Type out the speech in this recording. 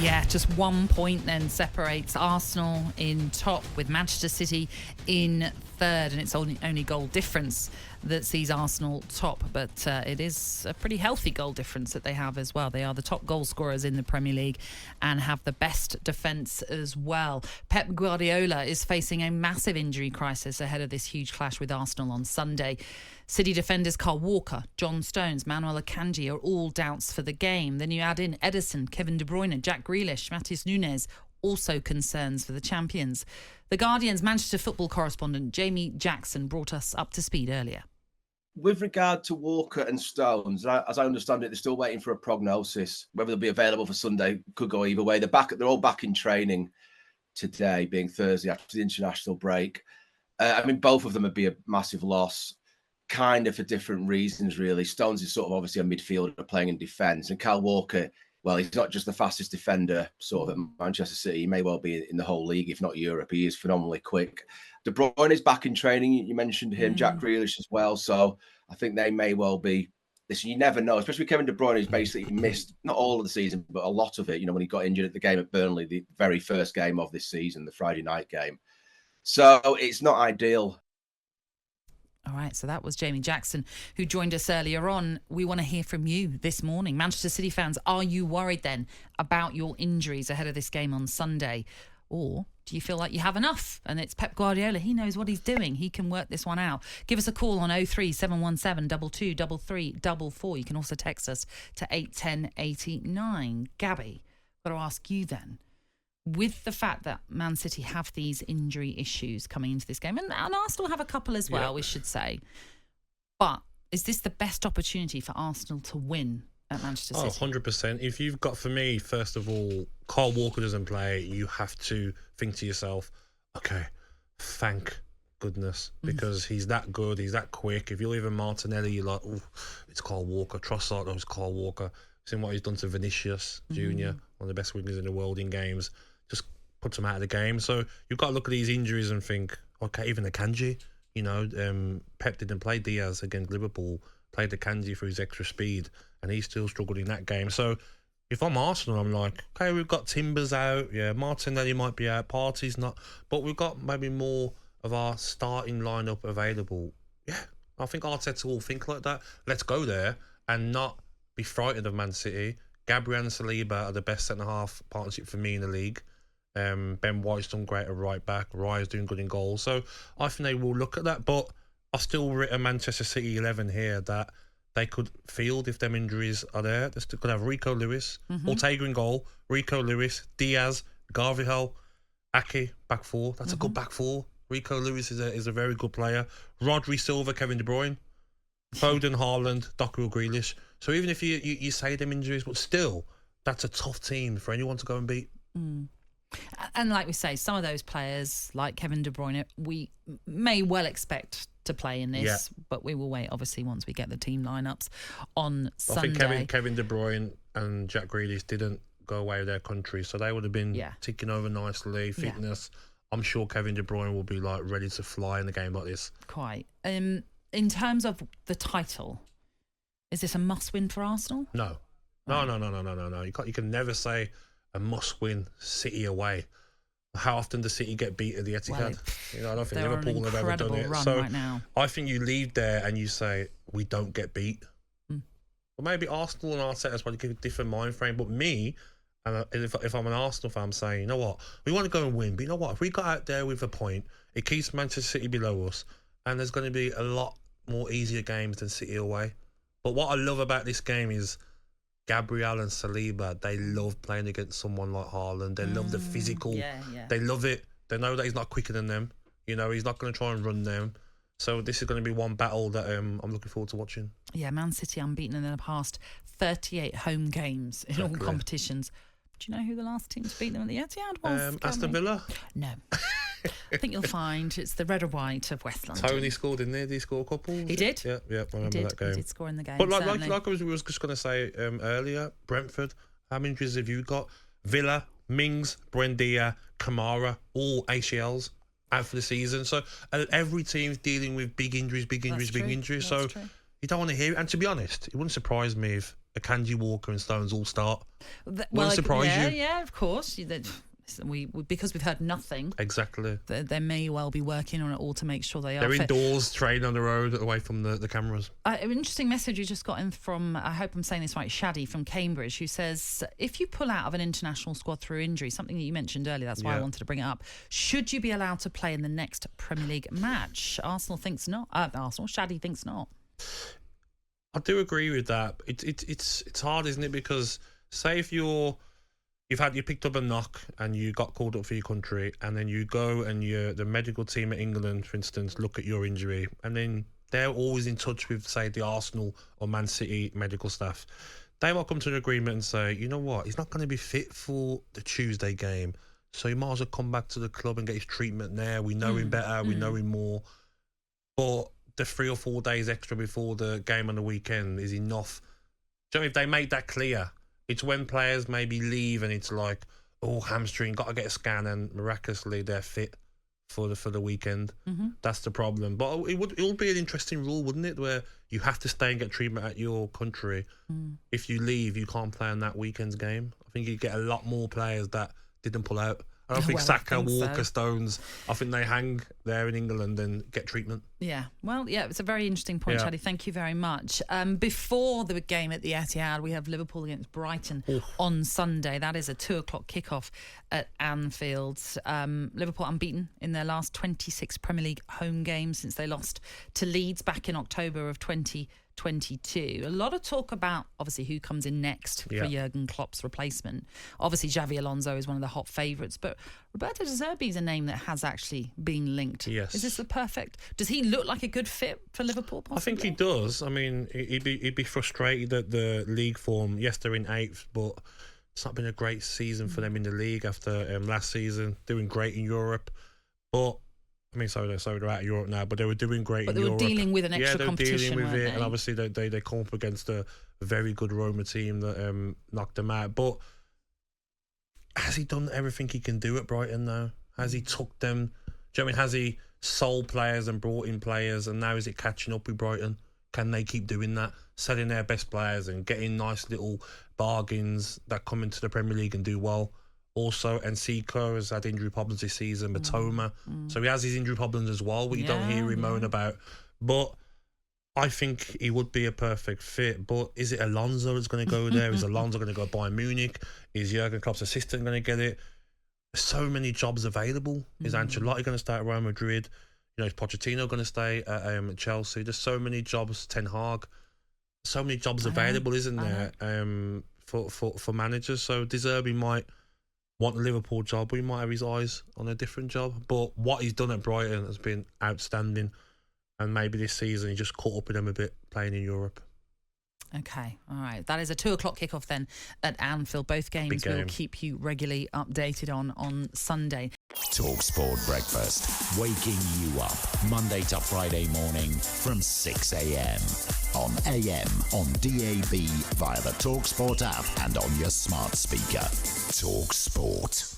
Yeah, just 1 point then separates Arsenal in top with Manchester City in third, and it's only goal difference that sees Arsenal top, but it is a pretty healthy goal difference that they have as well. They are the top goal scorers in the Premier League and have the best defence as well. Pep Guardiola is facing a massive injury crisis ahead of this huge clash with Arsenal on Sunday. City defenders Kyle Walker, John Stones, Manuel Akanji are all doubts for the game. Then you add in Ederson, Kevin De Bruyne, Jack Grealish, Matheus Nunes, also concerns for the champions. The Guardian's Manchester football correspondent Jamie Jackson brought us up to speed earlier. With regard to Walker and Stones, as I understand it, they're still waiting for a prognosis. Whether they'll be available for Sunday could go either way. They're all back in training today, being Thursday after the international break. Both of them would be a massive loss, kind of for different reasons, really. Stones is sort of obviously a midfielder playing in defence, and Kyle Walker, well, he's not just the fastest defender sort of at Manchester City. He may well be in the whole league, if not Europe. He is phenomenally quick. De Bruyne is back in training. You mentioned him, Jack Grealish as well. So I think they may well be. Listen, you never know, especially Kevin De Bruyne, who's basically missed not all of the season, but a lot of it. You know, when he got injured at the game at Burnley, the very first game of this season, the Friday night game. So it's not ideal. All right, so that was Jamie Jackson, who joined us earlier on. We want to hear from you this morning. Manchester City fans, are you worried then about your injuries ahead of this game on Sunday? Or do you feel like you have enough? And it's Pep Guardiola. He knows what he's doing. He can work this one out. Give us a call on 03717 223344. You can also text us to 81089. Gabby, I've got to ask you then. With the fact that Man City have these injury issues coming into this game, and Arsenal have a couple as well, we should say. But is this the best opportunity for Arsenal to win at Manchester City? 100%. If you've got, for me, first of all, Kyle Walker doesn't play, you have to think to yourself, okay, thank goodness, because he's that good, he's that quick. If you're even Martinelli, you're like, oh, it's Kyle Walker. Trossard, it's Kyle Walker. Seen what he's done to Vinicius Jr., one of the best wingers in the world in games. Just puts him out of the game. So you've got to look at these injuries and think, okay, even Akanji, Pep didn't play Diaz against Liverpool, played Akanji for his extra speed, and he still struggled in that game. So if I'm Arsenal, I'm like, okay, we've got Timbers out, Martinelli might be out, Partey's not, but we've got maybe more of our starting lineup available. Yeah, I think Arteta will think like that. Let's go there and not be frightened of Man City. Gabriel and Saliba are the best centre-half partnership for me in the league. Ben White's done great at right back. Raya's doing good in goals. So I think they will look at that. But I've still written Manchester City 11 here that they could field if them injuries are there. They still could have Rico Lewis, Ortega in goal, Rico Lewis, Diaz, Garvey, Ake, back four. That's a good back four. Rico Lewis is a very good player. Rodri, Silva, Kevin De Bruyne, Foden, Haaland, Doku, Grealish. So even if you say them injuries, but still, that's a tough team for anyone to go and beat. And like we say, some of those players, like Kevin De Bruyne, we may well expect to play in this, but we will wait, obviously, once we get the team lineups on Sunday. I think Kevin De Bruyne and Jack Grealish didn't go away with their country, so they would have been ticking over nicely, fitness. I'm sure Kevin De Bruyne will be like ready to fly in a game like this. Quite. In terms of the title, is this a must-win for Arsenal? No. You can never say a must-win City away. How often does City get beat at the Etihad? I don't think Liverpool have ever done it. So right now. I think you leave there and you say, we don't get beat. Well, maybe Arsenal and Arteta's probably give a different mind frame. But me, and if I'm an Arsenal fan, I'm saying, you know what? We want to go and win. But you know what? If we got out there with a point, it keeps Manchester City below us. And there's going to be a lot more easier games than City away. But what I love about this game is Gabriel and Saliba, they love playing against someone like Haaland. They love the physical. They love it. They know that he's not quicker than them. He's not going to try and run them. So this is going to be one battle that I'm looking forward to watching. Yeah, Man City unbeaten in the past 38 home games in all competitions. Do you know who the last team to beat them at the Etihad was? Aston Villa? No. I think you'll find it's the red or white of West London. Tony scored in there. Did he score a couple? He did. Yeah, I remember that game. He did score in the game. But like I was just going to say earlier, Brentford, how many injuries have you got? Villa, Mings, Buendia, Kamara, all ACLs out for the season. So every team's dealing with big injuries. So you don't want to hear it. And to be honest, it wouldn't surprise me if Akanji, Walker and Stones all start. Well, surprise you. Yeah, of course. We because we've heard nothing. Exactly. They may well be working on it all to make sure they are. They're fit. indoors, training on the road, away from the cameras. An interesting message we just got in from, I hope I'm saying this right, Shaddy from Cambridge, who says, if you pull out of an international squad through injury, something that you mentioned earlier, that's why I wanted to bring it up, should you be allowed to play in the next Premier League match? Arsenal thinks not. Shaddy thinks not. I do agree with that. It's hard, isn't it? Because say if you picked up a knock and you got called up for your country, and then you go and the medical team at England, for instance, look at your injury, and then they're always in touch with, say, the Arsenal or Man City medical staff. They might come to an agreement and say, you know what, he's not going to be fit for the Tuesday game, so he might as well come back to the club and get his treatment there. We know him better, we know him more. But the 3 or 4 days extra before the game on the weekend is enough. So if they make that clear, it's when players maybe leave and it's like, oh, hamstring, got to get a scan, and miraculously they're fit for the weekend. That's the problem. But it would be an interesting rule, wouldn't it, where you have to stay and get treatment at your country. If you leave, you can't play on that weekend's game. I think you get a lot more players that didn't pull out. I don't think Saka, Walker, Stones, I think they hang there in England and get treatment. Yeah. Well, yeah, it's a very interesting point, Shaddy. Thank you very much. Before the game at the Etihad, we have Liverpool against Brighton on Sunday. That is a 2:00 kickoff at Anfield. Liverpool unbeaten in their last 26 Premier League home games since they lost to Leeds back in October of 2022. A lot of talk about, obviously, who comes in next for Jurgen Klopp's replacement. Obviously, Xavi Alonso is one of the hot favourites, but Roberto De Zerbi is a name that has actually been linked. Yes. Is this the perfect... Does he look like a good fit for Liverpool, possibly? I think he does. I mean, he'd be frustrated at the league form. Yes, they're in 8th, but it's not been a great season for them in the league after last season. Doing great in Europe. But... I mean, so they're out of Europe now, but they were doing great in Europe. But they were dealing with an extra competition, they were dealing with it, weren't they? and obviously they come up against a very good Roma team that knocked them out. But has he done everything he can do at Brighton now? Has he took them? Do you know what I mean? Has he sold players and brought in players, and now is it catching up with Brighton? Can they keep doing that? Selling their best players and getting nice little bargains that come into the Premier League and do well. Also, Nsiko has had injury problems this season, Matoma. So he has his injury problems as well, but you don't hear him moan about. But I think he would be a perfect fit. But is it Alonso that's going to go there? Is Alonso going to go Bayern Munich? Is Jurgen Klopp's assistant going to get it? There's so many jobs available. Is Ancelotti going to stay at Real Madrid? You know, is Pochettino going to stay at Chelsea? There's so many jobs. Ten Hag. So many jobs available, isn't there? For managers. So De Zerbi might want a Liverpool job, but he might have his eyes on a different job. But what he's done at Brighton has been outstanding, and maybe this season he just caught up with them a bit playing in Europe. Okay, all right. That is a 2:00 kickoff then at Anfield. Both games we'll keep you regularly updated on Sunday. talkSPORT Breakfast, waking you up Monday to Friday morning from 6 a.m. on AM, on DAB, via the talkSPORT app and on your smart speaker. talkSPORT.